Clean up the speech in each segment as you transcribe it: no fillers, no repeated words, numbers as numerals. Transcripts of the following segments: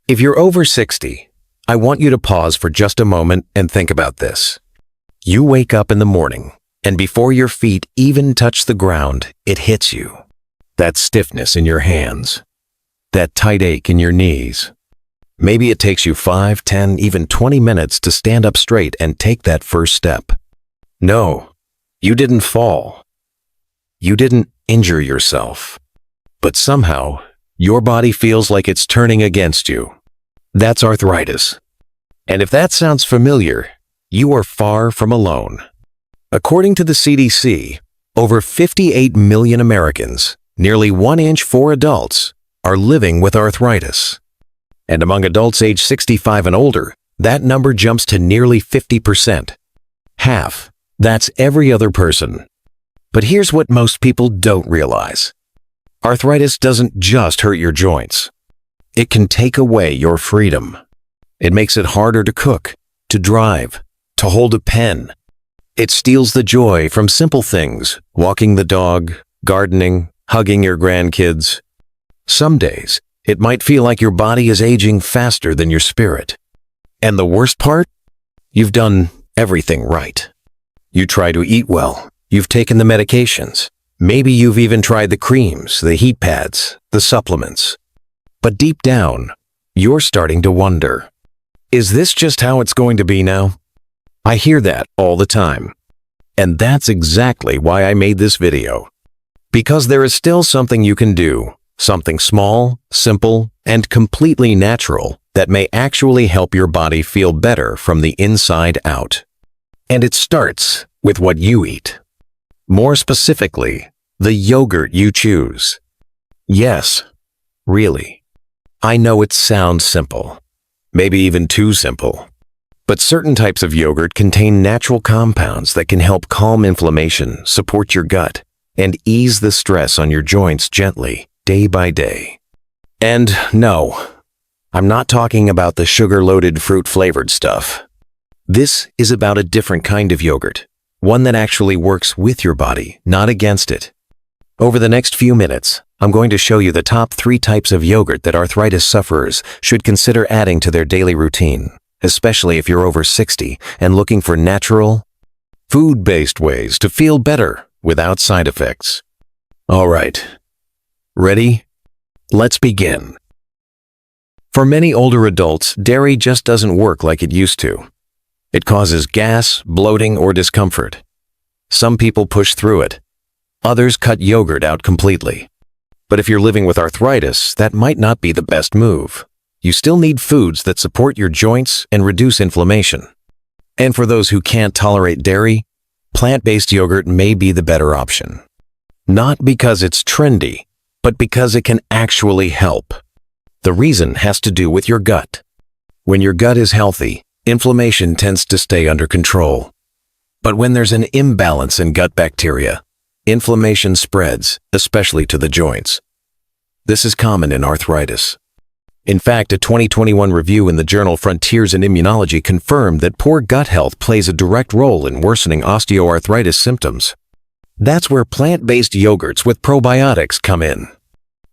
If you're over 60, I want you to pause for just a moment and think about this. You wake up in the morning, and before your feet even touch the ground, it hits you. That stiffness in your hands, that tight ache in your knees. Maybe it takes you 5, 10, even 20 minutes to stand up straight and take that first step. No, you didn't fall. You didn't injure yourself. But somehow, your body feels like it's turning against you. That's arthritis. And if that sounds familiar, you are far from alone. According to the CDC, over 58 million Americans, nearly 1 in 4 adults, are living with arthritis. And among adults age 65 and older, that number jumps to nearly 50%. Half. That's every other person. But here's what most people don't realize. Arthritis doesn't just hurt your joints. It can take away your freedom. It makes it harder to cook, to drive, to hold a pen. It steals the joy from simple things, walking the dog, gardening, hugging your grandkids. Some days, it might feel like your body is aging faster than your spirit. And the worst part? You've done everything right. You try to eat well. You've taken the medications. Maybe you've even tried the creams, the heat pads, the supplements. But deep down, you're starting to wonder, is this just how it's going to be now? I hear that all the time. And that's exactly why I made this video. Because there is still something you can do, something small, simple, and completely natural that may actually help your body feel better from the inside out. And it starts with what you eat. More specifically, the yogurt you choose. Yes, really. I know it sounds simple, maybe even too simple. But certain types of yogurt contain natural compounds that can help calm inflammation, support your gut, and ease the stress on your joints gently, day by day. And no, I'm not talking about the sugar-loaded fruit-flavored stuff. This is about a different kind of yogurt, one that actually works with your body, not against it. Over the next few minutes, I'm going to show you the top 3 types of yogurt that arthritis sufferers should consider adding to their daily routine, especially if you're over 60 and looking for natural, food-based ways to feel better without side effects. All right, ready? Let's begin. For many older adults, dairy just doesn't work like it used to. It causes gas, bloating, or discomfort. Some people push through it. Others cut yogurt out completely. But if you're living with arthritis, that might not be the best move. You still need foods that support your joints and reduce inflammation. And for those who can't tolerate dairy, plant-based yogurt may be the better option. Not because it's trendy, but because it can actually help. The reason has to do with your gut. When your gut is healthy, inflammation tends to stay under control. But when there's an imbalance in gut bacteria, inflammation spreads, especially to the joints. This is common in arthritis. In fact, a 2021 review in the journal Frontiers in Immunology confirmed that poor gut health plays a direct role in worsening osteoarthritis symptoms. That's where plant-based yogurts with probiotics come in.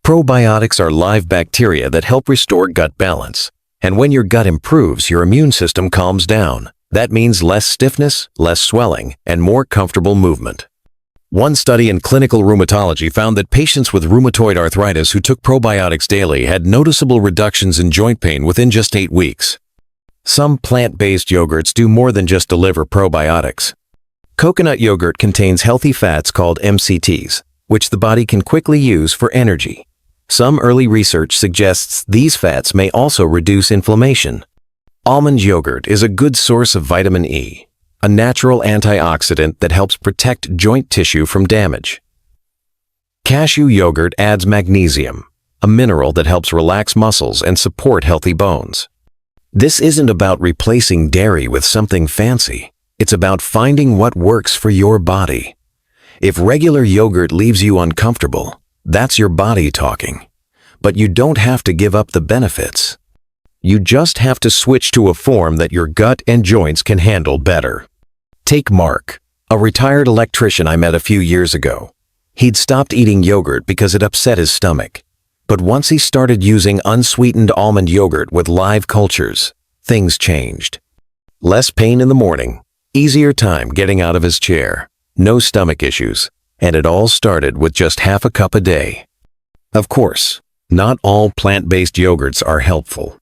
Probiotics are live bacteria that help restore gut balance. And when your gut improves, your immune system calms down. That means less stiffness, less swelling, and more comfortable movement. One study in clinical rheumatology found that patients with rheumatoid arthritis who took probiotics daily had noticeable reductions in joint pain within just 8 weeks. Some plant-based yogurts do more than just deliver probiotics. Coconut yogurt contains healthy fats called MCTs, which the body can quickly use for energy. Some early research suggests these fats may also reduce inflammation. Almond yogurt is a good source of vitamin E, a natural antioxidant that helps protect joint tissue from damage. Cashew yogurt adds magnesium, a mineral that helps relax muscles and support healthy bones. This isn't about replacing dairy with something fancy. It's about finding what works for your body. If regular yogurt leaves you uncomfortable, that's your body talking. But you don't have to give up the benefits. You just have to switch to a form that your gut and joints can handle better. Take Mark, a retired electrician I met a few years ago. He'd stopped eating yogurt because it upset his stomach. But once he started using unsweetened almond yogurt with live cultures, things changed. Less pain in the morning, easier time getting out of his chair, no stomach issues, and it all started with just half a cup a day. Of course, not all plant-based yogurts are helpful.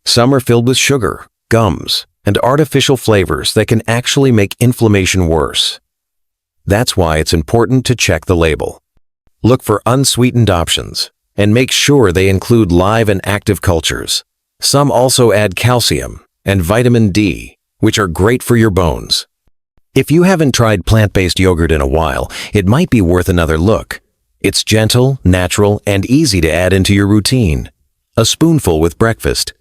Some are filled with sugar, gums, and artificial flavors that can actually make inflammation worse. That's why it's important to check the label. Look for unsweetened options, and make sure they include live and active cultures. Some also add calcium and vitamin D, which are great for your bones. If you haven't tried plant-based yogurt in a while, it might be worth another look. It's gentle, natural, and easy to add into your routine. A spoonful with breakfast.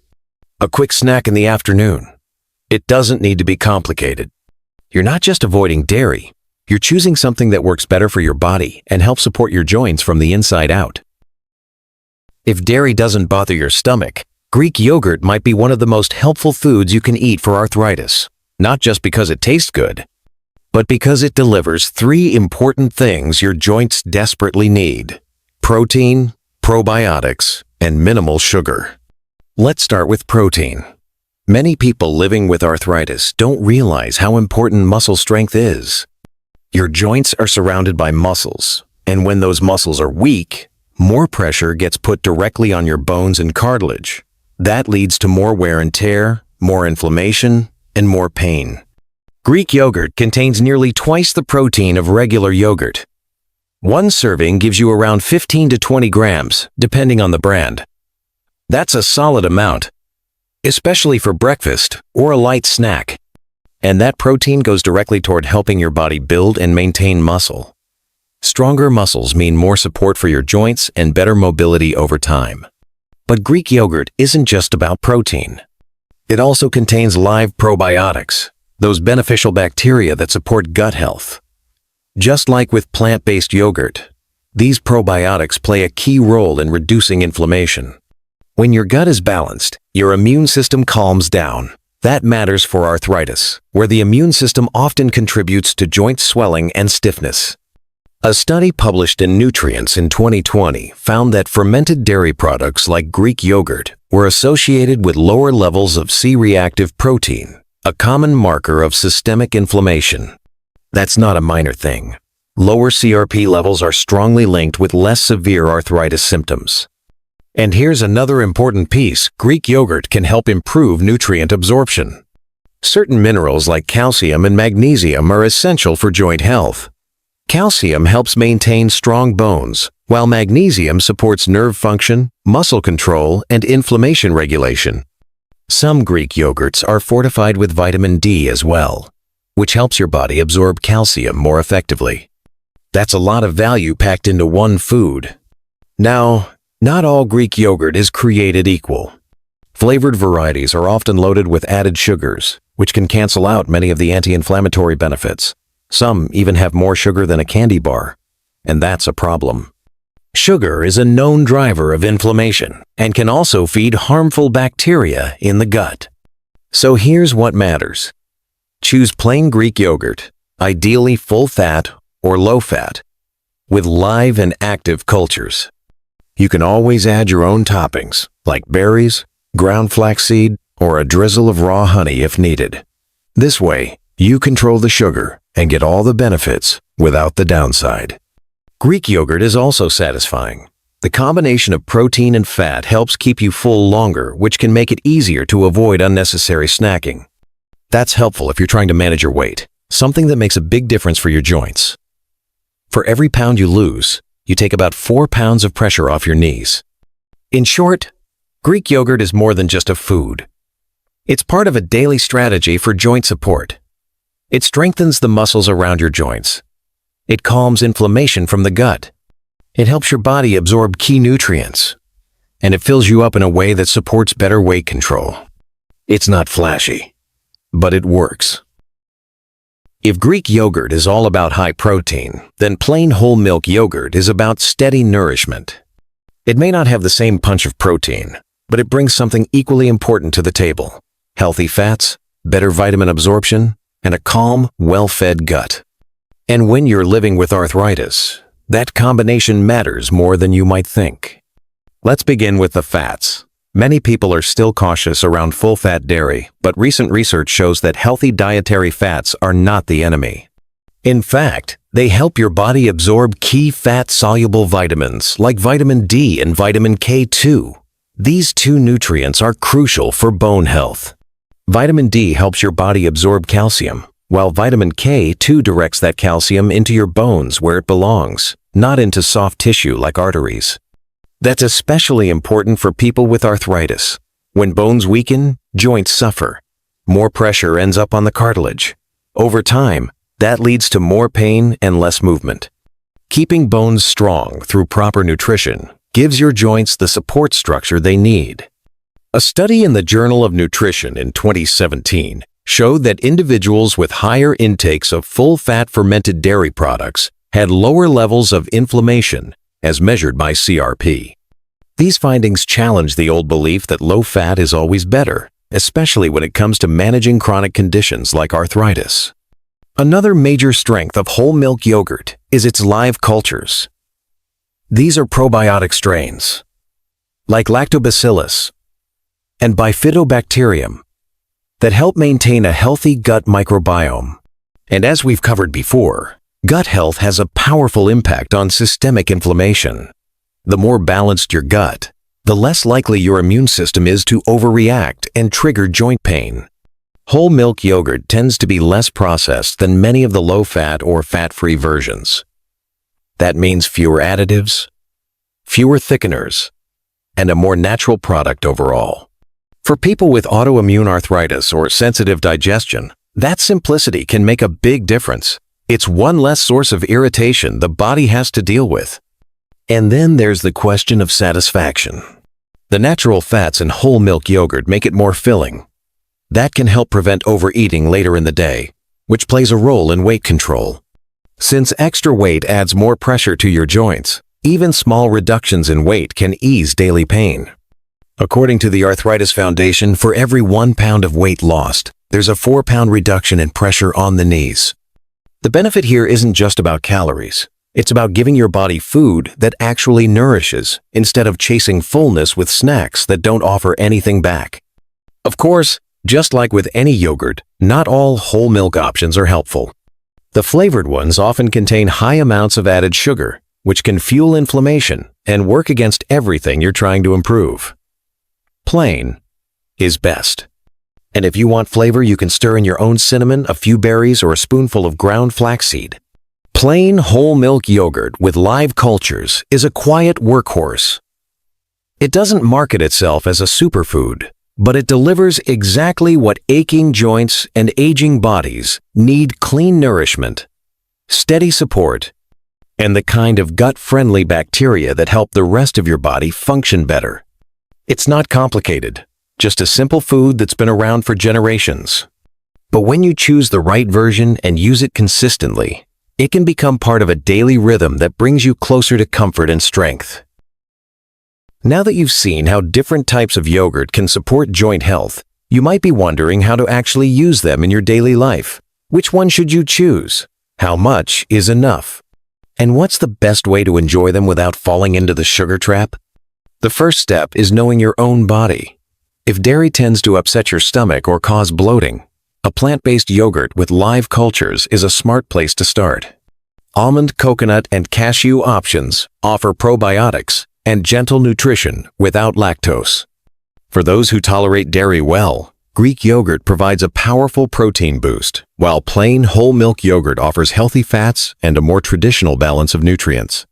A quick snack in the afternoon. It doesn't need to be complicated. You're not just avoiding dairy. You're choosing something that works better for your body and helps support your joints from the inside out. If dairy doesn't bother your stomach, Greek yogurt might be one of the most helpful foods you can eat for arthritis, not just because it tastes good, but because it delivers 3 important things your joints desperately need: protein, probiotics, and minimal sugar. Let's start with protein. Many people living with arthritis don't realize how important muscle strength is. Your joints are surrounded by muscles, and when those muscles are weak, more pressure gets put directly on your bones and cartilage. That leads to more wear and tear, more inflammation, and more pain. Greek yogurt contains nearly twice the protein of regular yogurt. One serving gives you around 15 to 20 grams, depending on the brand. That's a solid amount, especially for breakfast or a light snack. And that protein goes directly toward helping your body build and maintain muscle. Stronger muscles mean more support for your joints and better mobility over time. But Greek yogurt isn't just about protein. It also contains live probiotics, those beneficial bacteria that support gut health. Just like with plant-based yogurt, these probiotics play a key role in reducing inflammation. When your gut is balanced, your immune system calms down. That matters for arthritis, where the immune system often contributes to joint swelling and stiffness. A study published in Nutrients in 2020 found that fermented dairy products like Greek yogurt were associated with lower levels of C-reactive protein, a common marker of systemic inflammation. That's not a minor thing. Lower CRP levels are strongly linked with less severe arthritis symptoms. And here's another important piece: Greek yogurt can help improve nutrient absorption. Certain minerals like calcium and magnesium are essential for joint health. Calcium helps maintain strong bones, while magnesium supports nerve function, muscle control, and inflammation regulation. Some Greek yogurts are fortified with vitamin D as well, which helps your body absorb calcium more effectively. That's a lot of value packed into one food. Now, not all Greek yogurt is created equal. Flavored varieties are often loaded with added sugars, which can cancel out many of the anti-inflammatory benefits. Some even have more sugar than a candy bar, and that's a problem. Sugar is a known driver of inflammation and can also feed harmful bacteria in the gut. So here's what matters. Choose plain Greek yogurt, ideally full-fat or low-fat, with live and active cultures. You can always add your own toppings, like berries, ground flaxseed, or a drizzle of raw honey if needed. This way, you control the sugar and get all the benefits without the downside. Greek yogurt is also satisfying. The combination of protein and fat helps keep you full longer, which can make it easier to avoid unnecessary snacking. That's helpful if you're trying to manage your weight, something that makes a big difference for your joints. For every pound you lose, you take about 4 pounds of pressure off your knees. In short, Greek yogurt is more than just a food. It's part of a daily strategy for joint support. It strengthens the muscles around your joints. It calms inflammation from the gut. It helps your body absorb key nutrients. And it fills you up in a way that supports better weight control. It's not flashy, but it works. If Greek yogurt is all about high protein, then plain whole milk yogurt is about steady nourishment. It may not have the same punch of protein, but it brings something equally important to the table: healthy fats, better vitamin absorption, and a calm, well-fed gut. And when you're living with arthritis, that combination matters more than you might think. Let's begin with the fats. Many people are still cautious around full-fat dairy, but recent research shows that healthy dietary fats are not the enemy. In fact, they help your body absorb key fat-soluble vitamins like vitamin D and vitamin K2. These two nutrients are crucial for bone health. Vitamin D helps your body absorb calcium, while vitamin K2 directs that calcium into your bones where it belongs, not into soft tissue like arteries. That's especially important for people with arthritis. When bones weaken, joints suffer. More pressure ends up on the cartilage. Over time, that leads to more pain and less movement. Keeping bones strong through proper nutrition gives your joints the support structure they need. A study in the Journal of Nutrition in 2017 showed that individuals with higher intakes of full-fat fermented dairy products had lower levels of inflammation as measured by CRP. These findings challenge the old belief that low fat is always better, especially when it comes to managing chronic conditions like arthritis. Another major strength of whole milk yogurt is its live cultures. These are probiotic strains, like lactobacillus and bifidobacterium, that help maintain a healthy gut microbiome. And as we've covered before, gut health has a powerful impact on systemic inflammation. The more balanced your gut, the less likely your immune system is to overreact and trigger joint pain. Whole milk yogurt tends to be less processed than many of the low-fat or fat-free versions. That means fewer additives, fewer thickeners, and a more natural product overall. For people with autoimmune arthritis or sensitive digestion, that simplicity can make a big difference. It's one less source of irritation the body has to deal with. And then there's the question of satisfaction. The natural fats in whole milk yogurt make it more filling. That can help prevent overeating later in the day, which plays a role in weight control. Since extra weight adds more pressure to your joints, even small reductions in weight can ease daily pain. According to the Arthritis Foundation, for every 1 pound of weight lost, there's a 4-pound reduction in pressure on the knees. The benefit here isn't just about calories. It's about giving your body food that actually nourishes, instead of chasing fullness with snacks that don't offer anything back. Of course, just like with any yogurt, not all whole milk options are helpful. The flavored ones often contain high amounts of added sugar, which can fuel inflammation and work against everything you're trying to improve. Plain is best. And if you want flavor, you can stir in your own cinnamon, a few berries, or a spoonful of ground flaxseed. Plain whole milk yogurt with live cultures is a quiet workhorse. It doesn't market itself as a superfood, but it delivers exactly what aching joints and aging bodies need: clean nourishment, steady support, and the kind of gut-friendly bacteria that help the rest of your body function better. It's not complicated, just a simple food that's been around for generations. But when you choose the right version and use it consistently, it can become part of a daily rhythm that brings you closer to comfort and strength. Now that you've seen how different types of yogurt can support joint health, you might be wondering how to actually use them in your daily life. Which one should you choose? How much is enough? And what's the best way to enjoy them without falling into the sugar trap? The first step is knowing your own body. If dairy tends to upset your stomach or cause bloating, a plant-based yogurt with live cultures is a smart place to start. Almond, coconut, and cashew options offer probiotics and gentle nutrition without lactose. For those who tolerate dairy well, Greek yogurt provides a powerful protein boost, while plain whole milk yogurt offers healthy fats and a more traditional balance of nutrients.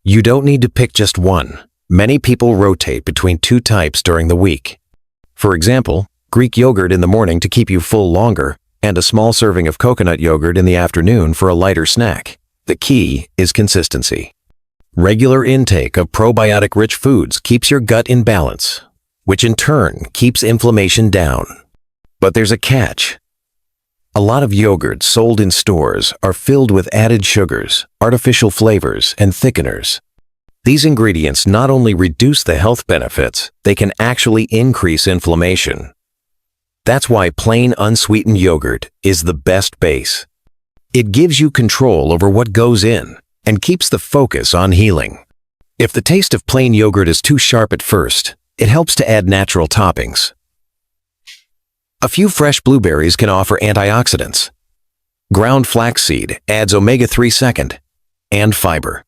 You don't need to pick just one. Many people rotate between two types during the week. For example, Greek yogurt in the morning to keep you full longer, and a small serving of coconut yogurt in the afternoon for a lighter snack. The key is consistency. Regular intake of probiotic-rich foods keeps your gut in balance, which in turn keeps inflammation down. But there's a catch. A lot of yogurts sold in stores are filled with added sugars, artificial flavors, and thickeners. These ingredients not only reduce the health benefits, they can actually increase inflammation. That's why plain unsweetened yogurt is the best base. It gives you control over what goes in and keeps the focus on healing. If the taste of plain yogurt is too sharp at first, it helps to add natural toppings. A few fresh blueberries can offer antioxidants. Ground flaxseed adds omega-3 second, and fiber.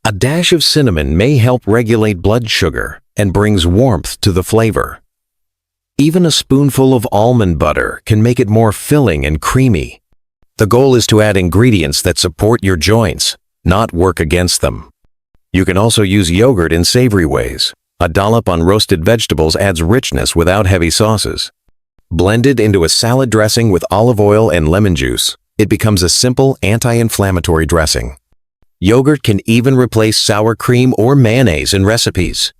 A dash of cinnamon may help regulate blood sugar and brings warmth to the flavor. Even a spoonful of almond butter can make it more filling and creamy. The goal is to add ingredients that support your joints, not work against them. You can also use yogurt in savory ways. A dollop on roasted vegetables adds richness without heavy sauces. Blended into a salad dressing with olive oil and lemon juice, it becomes a simple anti-inflammatory dressing. Yogurt can even replace sour cream or mayonnaise in recipes,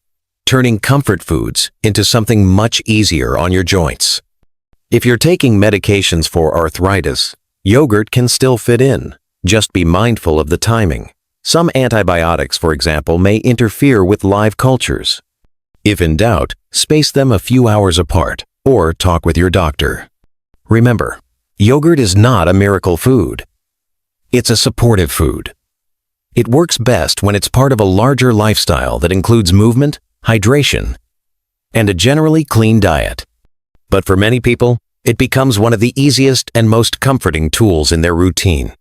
turning comfort foods into something much easier on your joints. If you're taking medications for arthritis, yogurt can still fit in. Just be mindful of the timing. Some antibiotics, for example, may interfere with live cultures. If in doubt, space them a few hours apart or talk with your doctor. Remember, yogurt is not a miracle food. It's a supportive food. It works best when it's part of a larger lifestyle that includes movement, hydration, and a generally clean diet. But for many people, it becomes one of the easiest and most comforting tools in their routine.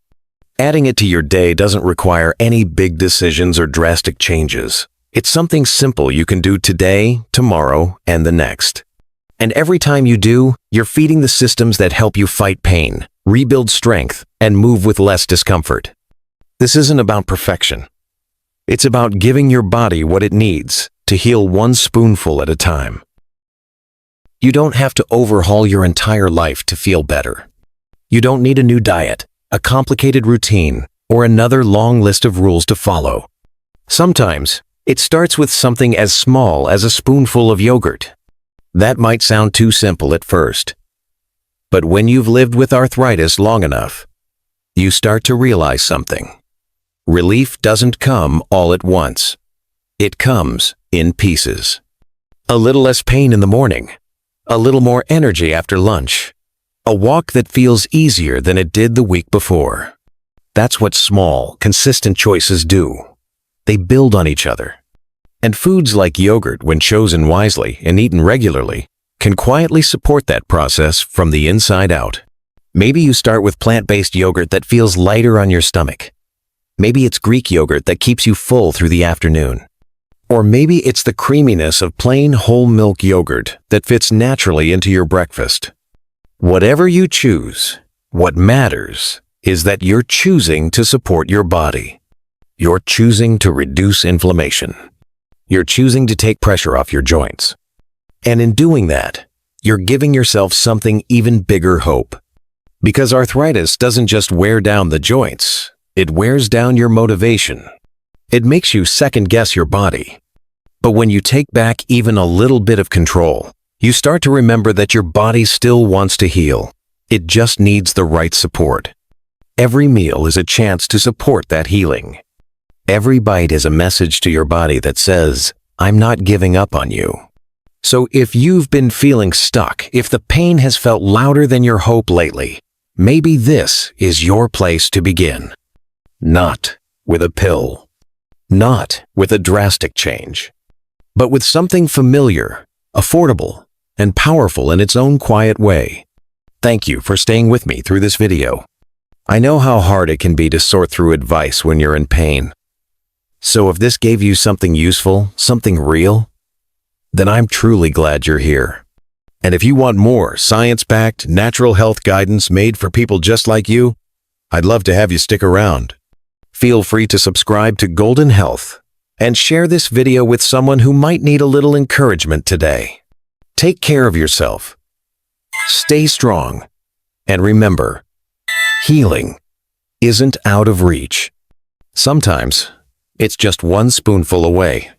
Adding it to your day doesn't require any big decisions or drastic changes. It's something simple you can do today, tomorrow, and the next. And every time you do, you're feeding the systems that help you fight pain, rebuild strength, and move with less discomfort. This isn't about perfection. It's about giving your body what it needs to heal one spoonful at a time. You don't have to overhaul your entire life to feel better. You don't need a new diet, a complicated routine, or another long list of rules to follow. Sometimes, it starts with something as small as a spoonful of yogurt. That might sound too simple at first. But when you've lived with arthritis long enough, you start to realize something. Relief doesn't come all at once. It comes in pieces. A little less pain in the morning, a little more energy after lunch, a walk that feels easier than it did the week before. That's what small, consistent choices do. They build on each other. And foods like yogurt, when chosen wisely and eaten regularly, can quietly support that process from the inside out. Maybe you start with plant-based yogurt that feels lighter on your stomach. Maybe it's Greek yogurt that keeps you full through the afternoon. Or maybe it's the creaminess of plain whole milk yogurt that fits naturally into your breakfast. Whatever you choose, what matters is that you're choosing to support your body. You're choosing to reduce inflammation. You're choosing to take pressure off your joints. And in doing that, you're giving yourself something even bigger hope. Because arthritis doesn't just wear down the joints, it wears down your motivation. It makes you second-guess your body. But when you take back even a little bit of control, you start to remember that your body still wants to heal. It just needs the right support. Every meal is a chance to support that healing. Every bite is a message to your body that says, I'm not giving up on you. So if you've been feeling stuck, if the pain has felt louder than your hope lately, maybe this is your place to begin. Not with a pill. Not with a drastic change. But with something familiar, affordable, and powerful in its own quiet way. Thank you for staying with me through this video. I know how hard it can be to sort through advice when you're in pain. So if this gave you something useful, something real, then I'm truly glad you're here. And if you want more science-backed, natural health guidance made for people just like you, I'd love to have you stick around. Feel free to subscribe to Golden Health and share this video with someone who might need a little encouragement today. Take care of yourself. Stay strong. And remember, healing isn't out of reach. Sometimes, it's just one spoonful away.